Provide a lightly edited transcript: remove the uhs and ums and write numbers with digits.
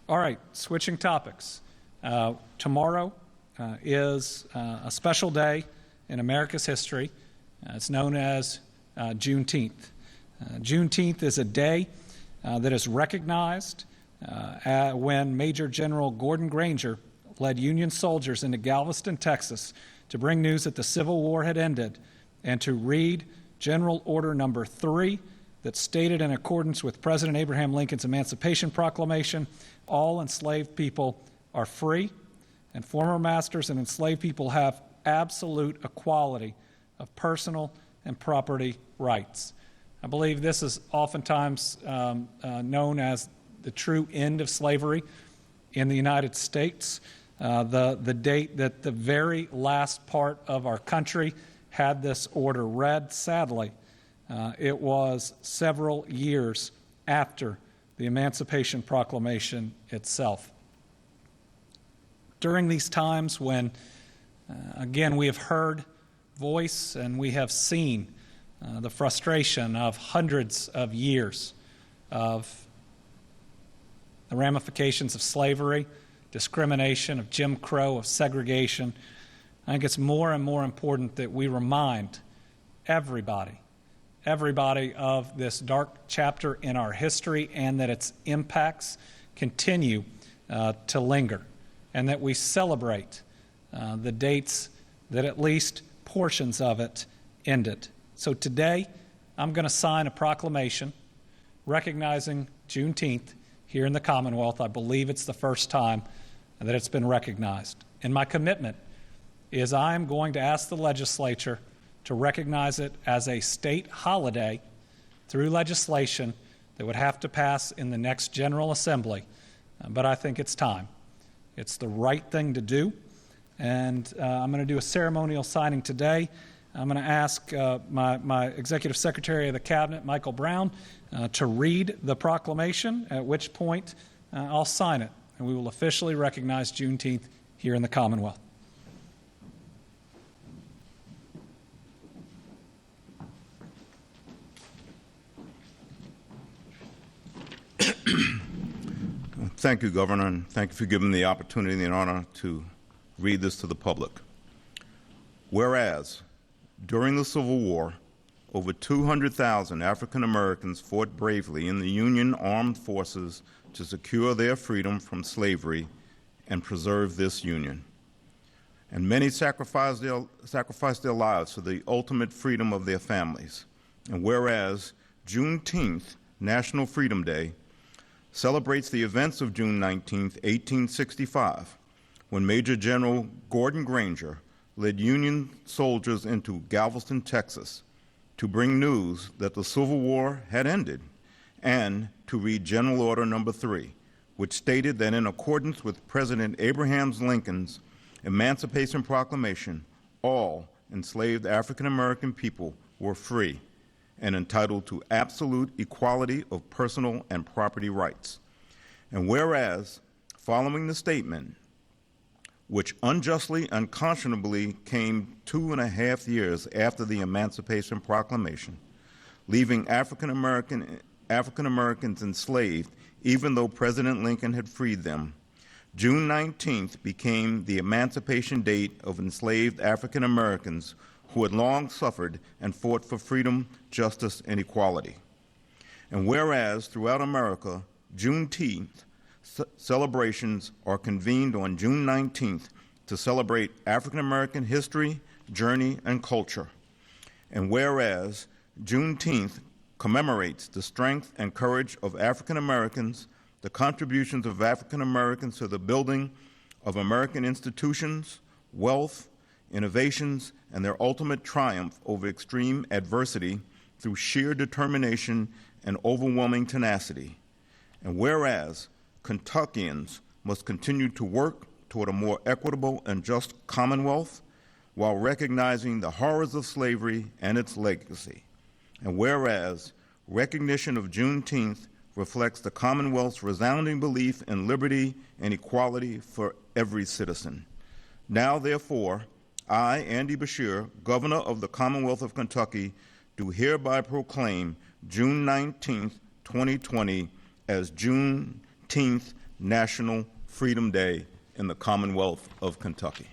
All right, switching topics. Tomorrow is a special day in America's history. It's known as Juneteenth. Juneteenth is a day that is recognized when Major General Gordon Granger led Union soldiers into Galveston, Texas, to bring news that the Civil War had ended and to read General Order Number 3 that stated, in accordance with President Abraham Lincoln's Emancipation Proclamation, all enslaved people are free, and former masters and enslaved people have absolute equality of personal and property rights. I believe this is oftentimes known as the true end of slavery in the United States, the date that the very last part of our country had this order read. Sadly, it was several years after the Emancipation Proclamation itself. During these times when, again, we have heard voice and we have seen the frustration of hundreds of years of the ramifications of slavery, discrimination, of Jim Crow, of segregation, I think it's more and more important that we remind everybody of this dark chapter in our history and that its impacts continue to linger, and that we celebrate the dates that at least portions of it ended. So today, I'm going to sign a proclamation recognizing Juneteenth here in the Commonwealth. I believe it's the first time that it's been recognized. And my commitment is I am going to ask the legislature to recognize it as a state holiday through legislation that would have to pass in the next General Assembly. But I think it's time. It's the right thing to do. And I'm going to do a ceremonial signing today. I'm going to ask my Executive Secretary of the Cabinet, Michael Brown, to read the proclamation, at which point I'll sign it, and we will officially recognize Juneteenth here in the Commonwealth. Thank you, Governor, and thank you for giving me the opportunity and honor to read this to the public. Whereas, during the Civil War, over 200,000 African Americans fought bravely in the Union armed forces to secure their freedom from slavery and preserve this Union. And many sacrificed their lives for the ultimate freedom of their families. And whereas Juneteenth, National Freedom Day, celebrates the events of June 19, 1865, when Major General Gordon Granger led Union soldiers into Galveston, Texas, to bring news that the Civil War had ended, and to read General Order Number 3, which stated that in accordance with President Abraham Lincoln's Emancipation Proclamation, all enslaved African American people were free and entitled to absolute equality of personal and property rights. And whereas, following the statement, which unjustly and unconscionably came 2.5 years after the Emancipation Proclamation, leaving African Americans enslaved even though President Lincoln had freed them, June 19th became the emancipation date of enslaved African Americans who had long suffered and fought for freedom, justice, and equality. And whereas throughout America, Juneteenth celebrations are convened on June 19th to celebrate African American history, journey, and culture. And whereas Juneteenth commemorates the strength and courage of African Americans, the contributions of African Americans to the building of American institutions, wealth, innovations, and their ultimate triumph over extreme adversity through sheer determination and overwhelming tenacity. And whereas Kentuckians must continue to work toward a more equitable and just Commonwealth while recognizing the horrors of slavery and its legacy. And whereas recognition of Juneteenth reflects the Commonwealth's resounding belief in liberty and equality for every citizen. Now, therefore, I, Andy Beshear, Governor of the Commonwealth of Kentucky, do hereby proclaim June 19, 2020 as Juneteenth National Freedom Day in the Commonwealth of Kentucky.